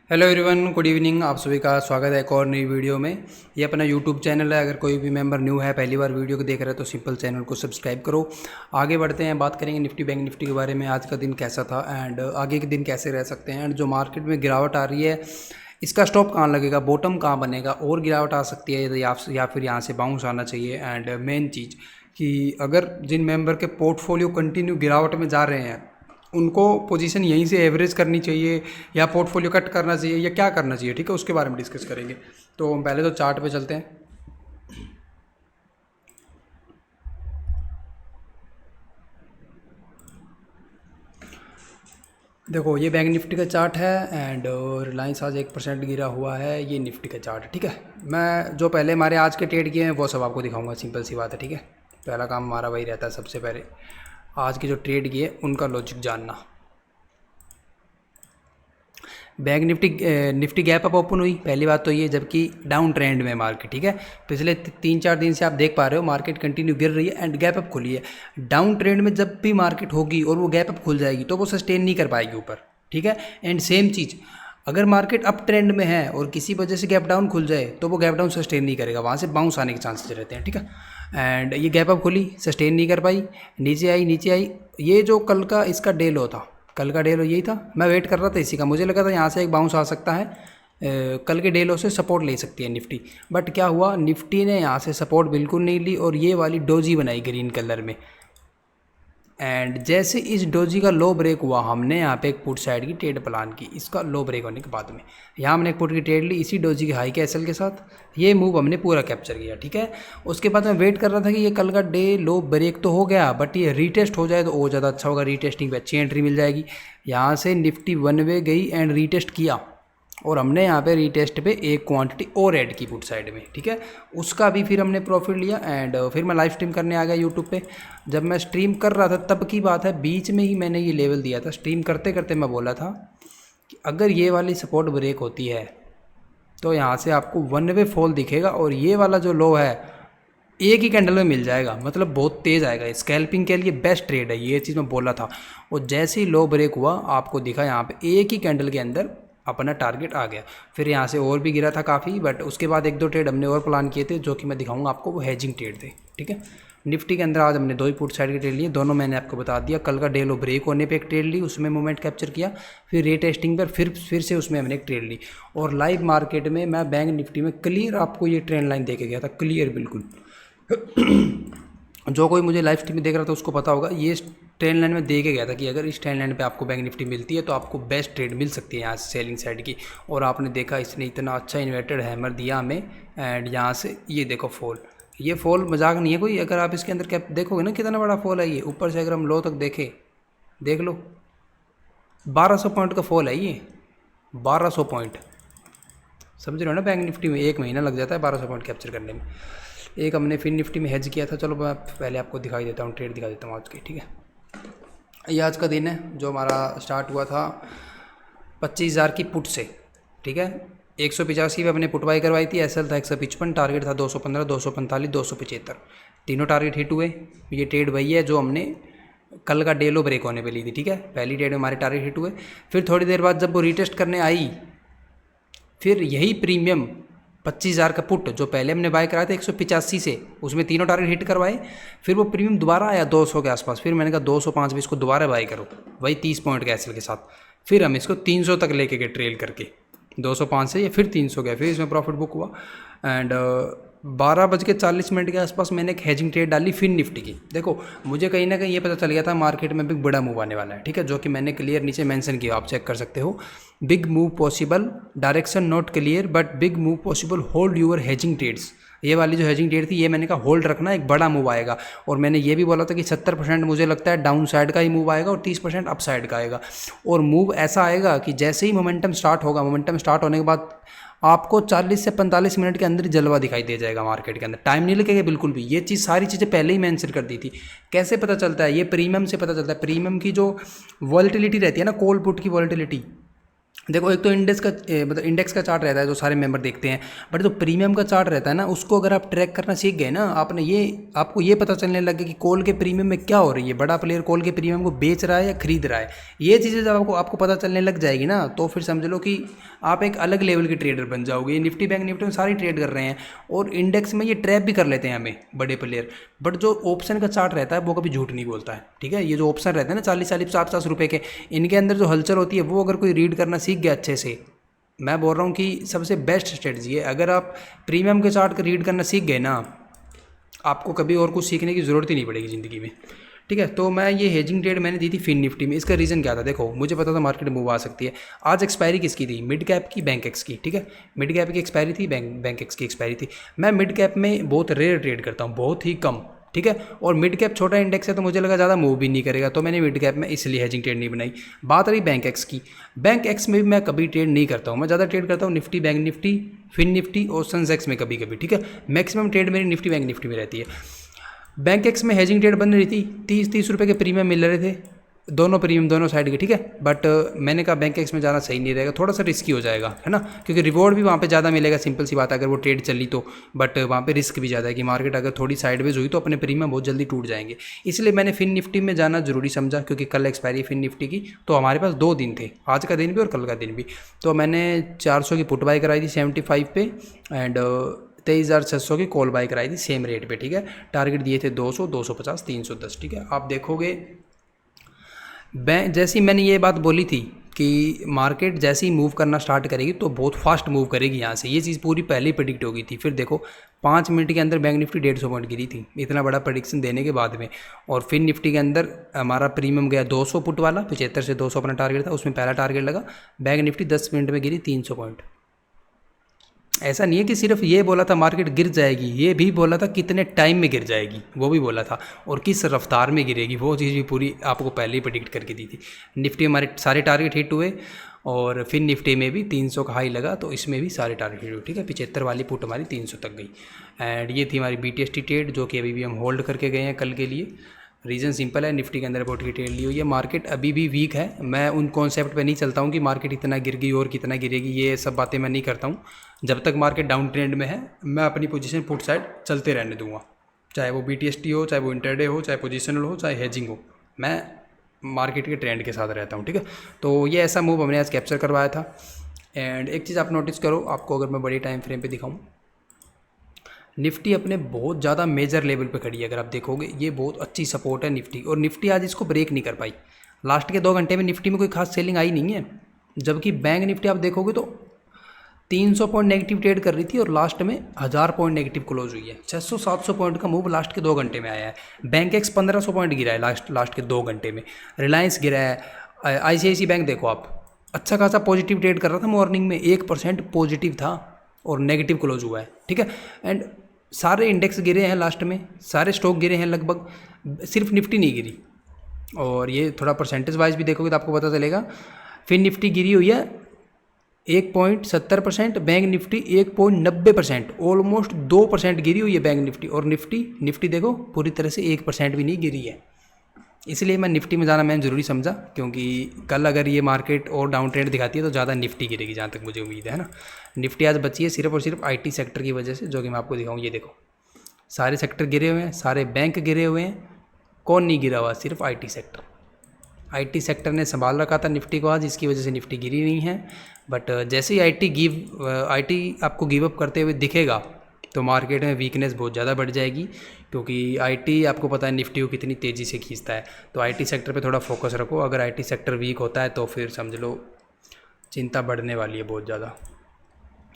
Hello everyone, good evening. आप सभी का स्वागत है एक और नई वीडियो में। ये अपना यूट्यूब चैनल है। अगर कोई भी मेंबर न्यू है, पहली बार वीडियो को देख रहा है तो सिंपल चैनल को सब्सक्राइब करो। आगे बढ़ते हैं, बात करेंगे निफ्टी बैंक निफ्टी के बारे में। आज का दिन कैसा था एंड आगे के दिन कैसे रह सकते हैं, एंड जो मार्केट में गिरावट आ रही है इसका स्टॉप कहाँ लगेगा, बॉटम कहाँ बनेगा, और गिरावट आ सकती है या फिर यहाँ से बाउंस आना चाहिए। एंड मेन चीज़ कि अगर जिन मेंबर के पोर्टफोलियो कंटिन्यू गिरावट में जा रहे हैं उनको पोजीशन यहीं से एवरेज करनी चाहिए या पोर्टफोलियो कट करना चाहिए या क्या करना चाहिए, ठीक है, उसके बारे में डिस्कस करेंगे। तो हम पहले तो चार्ट पे चलते हैं। देखो, ये बैंक निफ्टी का चार्ट है एंड रिलायंस आज 1% गिरा हुआ है। ये निफ्टी का चार्ट है, ठीक है। मैं जो पहले हमारे आज के ट्रेड किए हैं वो सब आपको दिखाऊंगा, सिंपल सी बात है, ठीक है। पहला काम हमारा वही रहता है, सबसे पहले आज के जो ट्रेड किए उनका लॉजिक जानना। Bank Nifty gap up open हुई, पहली बात तो ये, जबकि डाउन ट्रेंड में मार्केट, ठीक है। पिछले 3-4 दिन से आप देख पा रहे हो मार्केट कंटिन्यू गिर रही है एंड गैप अप खुली है। डाउन ट्रेंड में जब भी मार्केट होगी और वो गैप अप खुल जाएगी तो वो सस्टेन नहीं कर पाएगी ऊपर, ठीक है। एंड सेम चीज़, अगर मार्केट अप ट्रेंड में है और किसी वजह से गैप डाउन खुल जाए तो वो गैप डाउन सस्टेन नहीं करेगा, वहाँ से बाउंस आने के चांसेस रहते हैं, ठीक है। एंड ये गैप अप खुली, सस्टेन नहीं कर पाई, नीचे आई। ये जो कल का इसका डे लो था, कल का डे लो यही था। मैं वेट कर रहा था इसी का, मुझे लगा था यहाँ से एक बाउंस आ सकता है, कल के डे लो से सपोर्ट ले सकती है निफ्टी। बट क्या हुआ, निफ्टी ने यहाँ से सपोर्ट बिल्कुल नहीं ली और ये वाली डोजी बनाई ग्रीन कलर में। एंड जैसे इस डोजी का लो ब्रेक हुआ, हमने यहाँ पे एक पुट साइड की ट्रेड प्लान की। इसका लो ब्रेक होने के बाद में यहाँ हमने एक पुट की ट्रेड ली इसी डोजी के हाई के एसएल के साथ। ये मूव हमने पूरा कैप्चर किया, ठीक है। उसके बाद मैं वेट कर रहा था कि ये कल का डे लो ब्रेक तो हो गया, बट ये रीटेस्ट हो जाए तो और ज़्यादा अच्छा होगा। रीटेस्टिंग पे अच्छी एंट्री मिल जाएगी। यहाँ से निफ्टी वन वे गई एंड रीटेस्ट किया और हमने यहाँ पे रीटेस्ट पे एक क्वांटिटी और ऐड की पुट साइड में, ठीक है। उसका भी फिर हमने प्रॉफिट लिया एंड फिर मैं लाइव स्ट्रीम करने आ गया यूट्यूब पे। जब मैं स्ट्रीम कर रहा था तब की बात है, बीच में ही मैंने ये लेवल दिया था। स्ट्रीम करते करते मैं बोला था कि अगर ये वाली सपोर्ट ब्रेक होती है तो यहाँ से आपको वन वे फॉल दिखेगा और ये वाला जो लो है एक ही कैंडल में मिल जाएगा, मतलब बहुत तेज़ आएगा। स्कैल्पिंग के लिए बेस्ट ट्रेड है, ये चीज़ मैं बोला था। और जैसे ही लो ब्रेक हुआ आपको दिखा यहाँ पे एक ही कैंडल के अंदर अपना टारगेट आ गया। फिर यहाँ से और भी गिरा था काफ़ी, बट उसके बाद 1-2 ट्रेड हमने और प्लान किए थे जो कि मैं दिखाऊंगा आपको, वो हेजिंग ट्रेड थे, ठीक है। निफ्टी के अंदर आज हमने 2 ही पुट साइड के ट्रेड लिए, दोनों मैंने आपको बता दिया। कल का डे लो ब्रेक होने पे एक ट्रेड ली, उसमें मूवमेंट कैप्चर किया, फिर रीटेस्टिंग पर फिर से उसमें हमने एक ट्रेड ली। और लाइव मार्केट में मैं बैंक निफ्टी में क्लियर आपको ये ट्रेंड लाइन दे के गया था, क्लियर बिल्कुल। जो कोई मुझे लाइव स्ट्रीम में देख रहा था उसको पता होगा, ये ट्रेंड लाइन में दे के गया था कि अगर इस ट्रेंड लाइन पे आपको बैंक निफ्टी मिलती है तो आपको बेस्ट ट्रेड मिल सकती है यहाँ से सेलिंग साइड की। और आपने देखा इसने इतना अच्छा इन्वर्टेड हैमर दिया हमें एंड यहाँ से ये देखो फॉल। ये फॉल मजाक नहीं है कोई, अगर आप इसके अंदर क्या देखोगे ना कितना बड़ा फॉल है ये। ऊपर से अगर हम लो तक देखें, देख लो 1200 पॉइंट का फॉल है ये, 1200 पॉइंट। समझ रहे हो ना, बैंक निफ्टी में 1 महीना लग जाता है 1200 पॉइंट कैप्चर करने में। एक हमने फिर निफ्टी में हेज किया था। चलो मैं पहले आपको दिखाई देता हूँ, ट्रेड दिखा देता हूँ आज की, ठीक है। ये आज का दिन है जो हमारा स्टार्ट हुआ था 25,000 की पुट से, ठीक है। 185 पे अपने पुट बाई करवाई थी, एसएल था 155, टारगेट था 215, 245, 275, तीनों टारगेट हिट हुए। ये ट्रेड वही है जो हमने कल का डे लो ब्रेक होने पे ली थी, ठीक है। पहली ट्रेड में हमारे टारगेट हिट हुए। फिर थोड़ी देर बाद जब वो रीटेस्ट करने आई, फिर यही प्रीमियम 25,000 का पुट जो पहले हमने बाय कराया था 185 से, उसमें तीनों टारगेट हिट करवाए। फिर वो प्रीमियम दोबारा आया 200 के आसपास, फिर मैंने कहा 205 भी इसको दोबारा बाय करो, वही 30 पॉइंट के एसएल के साथ। फिर हम इसको 300 तक लेके गए ट्रेल करके, 205 से ये फिर 300 गया, फिर इसमें प्रॉफिट बुक हुआ। एंड 12:40 के आसपास मैंने एक हेजिंग ट्रेड डाली फिर निफ्टी की। देखो, मुझे कहीं ना कहीं ये पता चल गया था मार्केट में बिग बड़ा मूव आने वाला है, ठीक है, जो कि मैंने क्लियर नीचे मेंशन किया, आप चेक कर सकते हो। Big move possible, direction not clear but big move possible, hold your hedging trades. ये वाली जो हेजिंग ट्रेड थी ये मैंने कहा होल्ड रखना, एक बड़ा मूव आएगा। और मैंने ये भी बोला था कि 70% मुझे लगता है डाउन साइड का ही मूव आएगा और 30% अप साइड का आएगा। और मूव ऐसा आएगा कि जैसे ही मोमेंटम स्टार्ट होगा, मोमेंटम स्टार्ट होने के बाद आपको 40 से 45 मिनट के अंदर जलवा दिखाई दे जाएगा मार्केट के अंदर, टाइम नहीं लगेगा बिल्कुल भी। ये चीज़ सारी चीज़ें पहले ही मेंशन कर दी थी। कैसे पता चलता है, ये प्रीमियम से पता चलता है। प्रीमियम की जो वॉलेटिलिटी रहती है ना, कॉल पुट की वॉलेटिलिटी, देखो एक तो इंडेक्स का मतलब इंडेक्स का चार्ट रहता है जो सारे मेंबर देखते हैं, बट जो प्रीमियम का चार्ट रहता है ना, उसको अगर आप ट्रैक करना सीख गए ना, आपने ये आपको ये पता चलने लगे कि कॉल के प्रीमियम में क्या हो रही है, बड़ा प्लेयर कॉल के प्रीमियम को बेच रहा है या खरीद रहा है। ये चीज़ें जब आपको आपको पता चलने लग जाएगी ना, तो फिर समझ लो कि आप एक अलग लेवल के ट्रेडर बन जाओगे। ये निफ्टी बैंक निफ्टी में सारी ट्रेड कर रहे हैं, और इंडेक्स में ये ट्रैप भी कर लेते हैं हमें बड़े प्लेयर। बट जो ऑप्शन का चार्ट रहता है वो कभी झूठ नहीं बोलता है, ठीक है। ये जो ऑप्शन रहते हैं ना 40-40 50 रुपये के, इनके अंदर जो हलचल होती है वो अगर कोई रीड करना सीख गया अच्छे से, मैं बोल रहा हूँ कि सबसे बेस्ट स्ट्रेटजी है। अगर आप प्रीमियम के चार्ट को रीड करना सीख गए ना, आपको कभी और कुछ सीखने की ज़रूरत ही नहीं पड़ेगी ज़िंदगी में, ठीक है। तो मैं ये हेजिंग ट्रेड मैंने दी थी फिन निफ्टी में। इसका रीज़न क्या था, देखो मुझे पता था मार्केट मूव आ सकती है। आज एक्सपायरी किसकी थी, मिड कैप की, बैंक एक्स की, ठीक है। मिड कैप की एक्सपायरी थी, बैंक एक्स की एक्सपायरी थी। मैं मिड कैप में बहुत रेयर ट्रेड करता हूँ, बहुत ही कम, ठीक है। और मिड कैप छोटा इंडेक्स है तो मुझे लगा ज़्यादा मूव भी नहीं करेगा, तो मैंने मिड कैप में इसलिए हेजिंग ट्रेड नहीं बनाई। बात रही बैंक एक्स की, बैंक एक्स में भी मैं कभी ट्रेड नहीं करता हूँ। मैं ज़्यादा ट्रेड करता हूँ निफ्टी, बैंक निफ्टी, फिन निफ्टी और सेंसेक्स में कभी कभी, ठीक है। मैक्सिमम ट्रेड मेरी निफ्टी बैंक निफ्टी में रहती है। बैंक एक्स में हेजिंग ट्रेड बन रही थी, 30-30 रुपये के प्रीमियम मिल रहे थे, दोनों प्रीमियम दोनों साइड के, ठीक है। बट मैंने कहा बैंक एक्स में जाना सही नहीं रहेगा, थोड़ा सा रिस्की हो जाएगा, है ना, क्योंकि रिवॉर्ड भी वहाँ पे ज़्यादा मिलेगा, सिंपल सी बात है, अगर वो ट्रेड चली तो। बट वहाँ पे रिस्क भी ज़्यादा है कि मार्केट अगर थोड़ी साइडवेज हुई तो अपने प्रीमियम बहुत जल्दी टूट जाएंगे। इसलिए मैंने फिन निफ्टी में जाना जरूरी समझा, क्योंकि कल एक्सपायरी फिन निफ्टी की, तो हमारे पास 2 दिन थे, आज का दिन भी और कल का दिन भी। तो मैंने 400 की पुट बाई कराई थी 75 पे, एंड 23,600 की कॉल बाई कराई थी सेम रेट पे, ठीक है। टारगेट दिए थे 200, 250, 310, ठीक है। आप देखोगे जैसी मैंने ये बात बोली थी कि मार्केट जैसे ही मूव करना स्टार्ट करेगी तो बहुत फास्ट मूव करेगी यहाँ से, ये चीज़ पूरी पहले ही प्रेडिक्ट हो गई थी। फिर देखो 5 मिनट के अंदर बैंक निफ्टी 150 पॉइंट गिरी थी, इतना बड़ा प्रेडिक्शन देने के बाद में। और फिर निफ्टी के अंदर हमारा प्रीमियम गया 200 पुट वाला, 75 से 200 अपना टारगेट था, उसमें पहला टारगेट लगा। बैंक निफ्टी 10 मिनट में गिरी 300 पॉइंट। ऐसा नहीं है कि सिर्फ ये बोला था मार्केट गिर जाएगी, ये भी बोला था कितने टाइम में गिर जाएगी, वो भी बोला था, और किस रफ्तार में गिरेगी वो चीज़ भी पूरी आपको पहले ही प्रेडिक्ट करके दी थी। निफ्टी हमारे सारे टारगेट हिट हुए, और फिर निफ्टी में भी 300 का हाई लगा, तो इसमें भी सारे टारगेट हिट हुए, ठीक है। 75 वाली पुट हमारी 300 तक गई। एंड ये थी हमारी BTST ट्रेड, जो कि अभी भी हम होल्ड करके गए हैं कल के लिए। रीज़न सिंपल है, निफ्टी के अंदर बहुत की ट्रेड ली हुई है, मार्केट अभी भी वीक है। मैं उन कॉन्सेप्ट पे नहीं चलता हूँ कि मार्केट इतना गिर गई और कितना गिरेगी, ये सब बातें मैं नहीं करता हूँ। जब तक मार्केट डाउन ट्रेंड में है, मैं अपनी पोजीशन पुट साइड चलते रहने दूंगा, चाहे वो BTST हो, चाहे वो इंटरडे हो, चाहे पोजिशनल हो, चाहे हेजिंग हो, मैं मार्केट के ट्रेंड के साथ रहता हूँ, ठीक है। तो ये ऐसा मूव हमने आज कैप्चर करवाया था। एंड एक चीज़ आप नोटिस करो, आपको अगर मैं बड़ी टाइम फ्रेम पे दिखाऊँ, निफ्टी अपने बहुत ज़्यादा मेजर लेवल पे खड़ी है। अगर आप देखोगे ये बहुत अच्छी सपोर्ट है निफ्टी, और निफ्टी आज इसको ब्रेक नहीं कर पाई। लास्ट के 2 घंटे में निफ्टी में कोई खास सेलिंग आई नहीं है, जबकि बैंक निफ्टी आप देखोगे तो 300 पॉइंट नेगेटिव ट्रेड कर रही थी, और लास्ट में 1000 पॉइंट नेगेटिव क्लोज हुई है। 600-700 पॉइंट का मूव लास्ट के 2 घंटे में आया है। बैंक एक्स 1500 पॉइंट गिरा है लास्ट के 2 घंटे में। रिलायंस गिरा है। ICICI बैंक देखो आप, अच्छा खासा पॉजिटिव ट्रेड कर रहा था, मॉर्निंग में 1% पॉजिटिव था और नेगेटिव क्लोज हुआ है, ठीक है। एंड सारे इंडेक्स गिरे हैं लास्ट में, सारे स्टॉक गिरे हैं लगभग, सिर्फ निफ्टी नहीं गिरी। और ये थोड़ा परसेंटेज वाइज भी देखोगे तो आपको पता चलेगा। फिर निफ्टी गिरी हुई है 1.70%, बैंक निफ्टी 1.90%, ऑलमोस्ट 2% गिरी हुई है बैंक निफ्टी। और निफ्टी देखो पूरी तरह से 1% भी नहीं गिरी है। इसलिए मैं निफ्टी में जाना मैंने ज़रूरी समझा, क्योंकि कल अगर ये मार्केट और डाउन ट्रेंड दिखाती है तो ज़्यादा निफ्टी गिरेगी, जहाँ तक मुझे उम्मीद है ना। निफ्टी आज बची है सिर्फ और सिर्फ IT सेक्टर की वजह से, जो कि मैं आपको दिखाऊँ। ये देखो सारे सेक्टर गिरे हुए हैं, सारे बैंक गिरे हुए हैं, कौन नहीं गिरा हुआ, सिर्फ IT सेक्टर। IT सेक्टर ने संभाल रखा था निफ्टी को आज, इसकी वजह से निफ्टी गिरी नहीं है। बट जैसे ही IT आपको गिव अप करते हुए दिखेगा तो मार्केट में वीकनेस बहुत ज़्यादा बढ़ जाएगी, क्योंकि IT आपको पता है निफ्टी को कितनी तेज़ी से खींचता है। तो IT सेक्टर पे थोड़ा फोकस रखो। अगर IT सेक्टर वीक होता है तो फिर समझ लो चिंता बढ़ने वाली है बहुत ज़्यादा,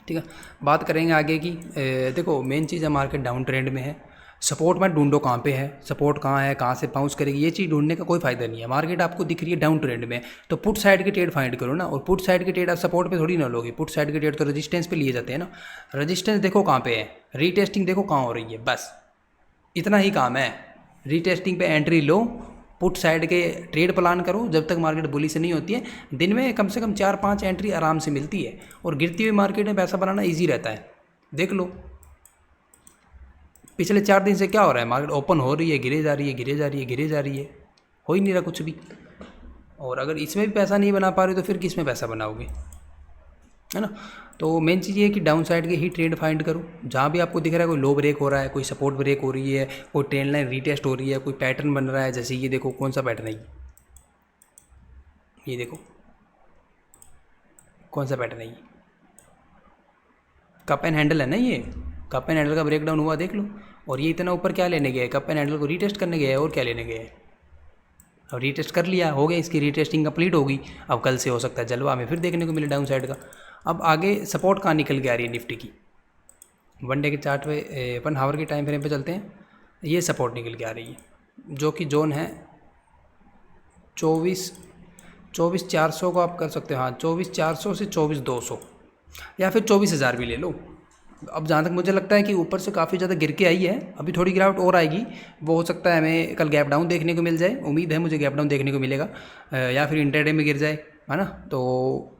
ठीक है। बात करेंगे आगे की। देखो मेन चीज़ है, मार्केट डाउन ट्रेंड में है। सपोर्ट मत ढूंढो कहाँ पे है, सपोर्ट कहाँ है, कहाँ से बाउंस करेगी, ये चीज़ ढूंढने का कोई फायदा नहीं है। मार्केट आपको दिख रही है डाउन ट्रेंड में, तो पुट साइड के ट्रेड फाइंड करो ना। और पुट साइड के ट्रेड आप सपोर्ट पे थोड़ी ना लोगे, पुट साइड के ट्रेड तो रेजिस्टेंस पे लिए जाते हैं ना। रेजिस्टेंस देखो कहाँ पे है, रीटेस्टिंग देखो कहाँ हो रही है, बस इतना ही काम है। रीटेस्टिंग पे एंट्री लो, पुट साइड के ट्रेड प्लान करो। जब तक मार्केट बुली से नहीं होती है, दिन में कम से कम 4-5 एंट्री आराम से मिलती है। और गिरती हुई मार्केट में पैसा बनाना ईजी रहता है। देख लो पिछले 4 दिन से क्या हो रहा है, मार्केट ओपन हो रही है, गिरे जा रही है, गिरे जा रही है, गिरे जा रही है, हो ही नहीं रहा कुछ भी। और अगर इसमें भी पैसा नहीं बना पा रहे तो फिर किस में पैसा बनाओगे। है ना। तो मेन चीज़ ये है कि डाउन साइड के ही ट्रेड फाइंड करो, जहाँ भी आपको दिख रहा है कोई लो ब्रेक हो रहा है, कोई सपोर्ट ब्रेक हो रही है, कोई ट्रेंड लाइन रीटेस्ट हो रही है, कोई पैटर्न बन रहा है। जैसे ये देखो, कौन सा पैटर्न है ये देखो कौन सा पैटर्न है ये, कप एंड हैंडल है ना, ये कप एंड हैंडल का ब्रेकडाउन हुआ देख लो। और ये इतना ऊपर क्या लेने गया है, कप एंड हैंडल को रीटेस्ट करने गया है, और क्या लेने गया है। अब रीटेस्ट कर लिया, हो गया, इसकी रीटेस्टिंग कंप्लीट होगी। अब कल से हो सकता है जलवा में फिर देखने को मिले डाउन साइड का। अब आगे सपोर्ट कहाँ निकल के आ रही है निफ्टी की, 1 डे के चार्ट पे 1 आवर के टाइम फ्रेम पे चलते हैं। ये सपोर्ट निकल के आ रही है, जो कि जोन है 24,400 को आप कर सकते हो। हाँ, 24,400 से 24,200 या फिर 24,000 भी ले लो। अब जहाँ तक मुझे लगता है कि ऊपर से काफ़ी ज़्यादा गिर के आई है, अभी थोड़ी गिरावट और आएगी। वो हो सकता है हमें कल गैप डाउन देखने को मिल जाए, उम्मीद है मुझे गैप डाउन देखने को मिलेगा, या फिर इंटरडे में गिर जाए, है ना। तो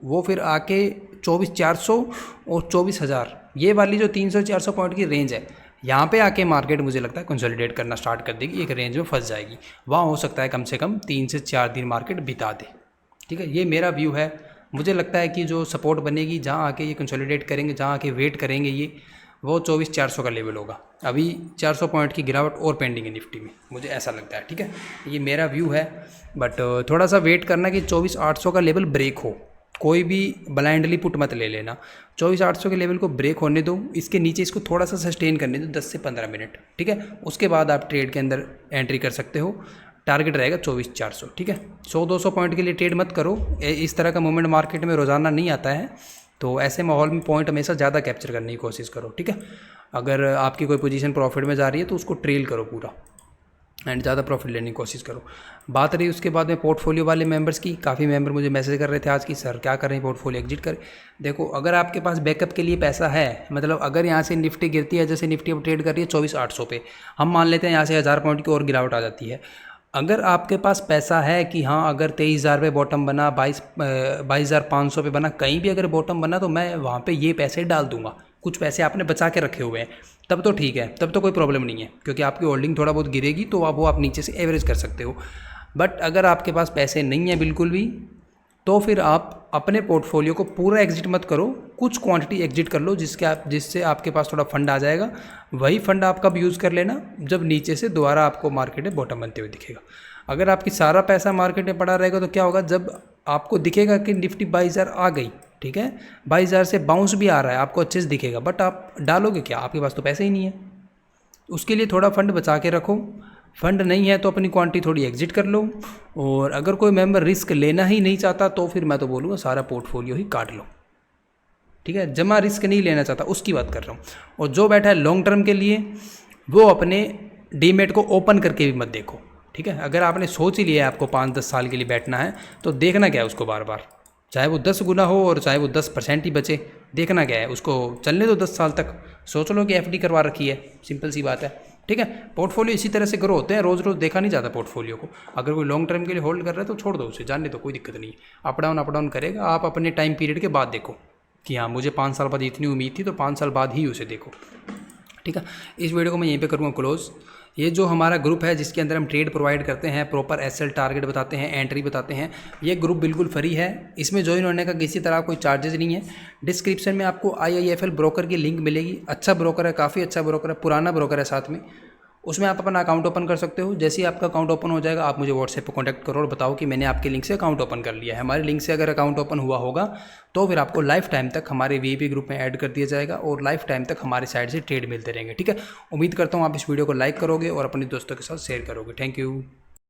वो फिर आके 24,400 और 24,000, ये वाली जो 300-400 पॉइंट की रेंज है, यहाँ पे आके मार्केट मुझे लगता है कंसोलिडेट करना स्टार्ट कर देगी, एक रेंज में फंस जाएगी। वहाँ हो सकता है कम से कम 3 से 4 दिन मार्केट बिता दे। ठीक है, ये मेरा व्यू है। मुझे लगता है कि जो सपोर्ट बनेगी, जहाँ आके ये कंसोलिडेट करेंगे, जहाँ आके वेट करेंगे, ये वो 24,400 का लेवल होगा। अभी 400 पॉइंट की गिरावट और पेंडिंग है निफ्टी में, मुझे ऐसा लगता है। ठीक है, ये मेरा व्यू है, बट थोड़ा सा वेट करना कि 24,800 का लेवल ब्रेक हो। कोई भी ब्लाइंडली पुट मत ले लेना, 24,800 के लेवल को ब्रेक होने दो, इसके नीचे इसको थोड़ा सा सस्टेन करने दो 10 से 15 मिनट। ठीक है, उसके बाद आप ट्रेड के अंदर एंट्री कर सकते हो। टारगेट रहेगा 24,400। ठीक है, 100-200 पॉइंट के लिए ट्रेड मत करो, इस तरह का मूवमेंट मार्केट में रोज़ाना नहीं आता है। तो ऐसे माहौल में पॉइंट हमेशा ज़्यादा कैप्चर करने की कोशिश करो। ठीक है, अगर आपकी कोई पोजीशन प्रॉफिट में जा रही है तो उसको ट्रेल करो पूरा, एंड ज़्यादा प्रॉफिट लेने की कोशिश करो। बात रही उसके बाद में पोर्टफोलियो वाले मेंबर्स की, काफ़ी मेंबर मुझे मैसेज कर रहे थे आज की, सर क्या करें, पोर्टफोलियो एग्जिट करें। देखो, अगर आपके पास बैकअप के लिए पैसा है, मतलब अगर यहाँ से निफ्टी गिरती है, जैसे निफ्टी अब ट्रेड कर रही है 24,800 पे, हम मान लेते हैं यहाँ से 1000 पॉइंट की और गिरावट आ जाती है। अगर आपके पास पैसा है कि हाँ, अगर 23,000 पे बॉटम बना, 22,500 पे बना, कहीं भी अगर बॉटम बना, तो मैं वहाँ पे ये पैसे डाल दूंगा। कुछ पैसे आपने बचा के रखे हुए हैं, तब तो ठीक है, तब तो कोई प्रॉब्लम नहीं है, क्योंकि आपकी होल्डिंग थोड़ा बहुत गिरेगी तो आप नीचे से एवरेज कर सकते हो। बट अगर आपके पास पैसे नहीं है बिल्कुल भी, तो फिर आप अपने पोर्टफोलियो को पूरा एग्जिट मत करो, कुछ क्वांटिटी एग्जिट कर लो, जिससे आपके पास थोड़ा फंड आ जाएगा। वही फंड आप कब यूज़ कर लेना, जब नीचे से दोबारा आपको मार्केट में बॉटम बनते हुए दिखेगा। अगर आपकी सारा पैसा मार्केट में पड़ा रहेगा तो क्या होगा, जब आपको दिखेगा कि निफ्टी 22,000 आ गई, ठीक है, 22,000 से बाउंस भी आ रहा है, आपको अच्छे से दिखेगा, बट आप डालोगे क्या, आपके पास तो पैसे ही नहीं है। उसके लिए थोड़ा फंड बचा के रखो। फंड नहीं है तो अपनी क्वांटिटी थोड़ी एग्जिट कर लो। और अगर कोई मेंबर रिस्क लेना ही नहीं चाहता तो फिर मैं तो बोलूँगा सारा पोर्टफोलियो ही काट लो। ठीक है, जमा रिस्क नहीं लेना चाहता उसकी बात कर रहा हूँ। और जो बैठा है लॉन्ग टर्म के लिए, वो अपने डीमेट को ओपन करके भी मत देखो। ठीक है, अगर आपने सोच ही लिया है आपको 5-10 साल के लिए बैठना है, तो देखना क्या है उसको बार बार, चाहे वो 10 गुना हो और चाहे वो 10% ही बचे, देखना क्या है उसको, चलने दो 10 साल तक। सोच लो कि एफडी करवा रखी है, सिंपल सी बात है। ठीक है, पोर्टफोलियो इसी तरह से ग्रो होते हैं, रोज़ रोज़ देखा नहीं जाता पोर्टफोलियो को। अगर कोई लॉन्ग टर्म के लिए होल्ड कर रहा है तो छोड़ दो उसे, जानने दो, कोई दिक्कत नहीं है। अप डाउन करेगा, आप अपने टाइम पीरियड के बाद देखो कि हाँ मुझे 5 साल बाद इतनी उम्मीद थी, तो 5 साल बाद ही उसे देखो। ठीक है, इस वीडियो को मैं यहीं पे करूँगा क्लोज़। ये जो हमारा ग्रुप है जिसके अंदर हम ट्रेड प्रोवाइड करते हैं, प्रॉपर एसएल टारगेट बताते हैं, एंट्री बताते हैं, ये ग्रुप बिल्कुल फ्री है। इसमें ज्वाइन होने का किसी तरह कोई चार्जेस नहीं है। डिस्क्रिप्शन में आपको IIFL ब्रोकर की लिंक मिलेगी। अच्छा ब्रोकर है, काफ़ी अच्छा ब्रोकर है, पुराना ब्रोकर है साथ में। उसमें आप अपना अकाउंट ओपन कर सकते हो। जैसे ही आपका अकाउंट ओपन हो जाएगा, आप मुझे व्हाट्सएप पर कॉन्टैक्ट करो और बताओ कि मैंने आपके लिंक से अकाउंट ओपन कर लिया है। हमारे लिंक से अगर अकाउंट ओपन हुआ होगा तो फिर आपको लाइफ टाइम तक हमारे VIP ग्रुप में ऐड कर दिया जाएगा और लाइफ टाइम तक हमारी साइड से ट्रेड मिलते रहेंगे। ठीक है, उम्मीद करता हूँ आप इस वीडियो को लाइक करोगे और अपने दोस्तों के साथ शेयर करोगे। Thank you.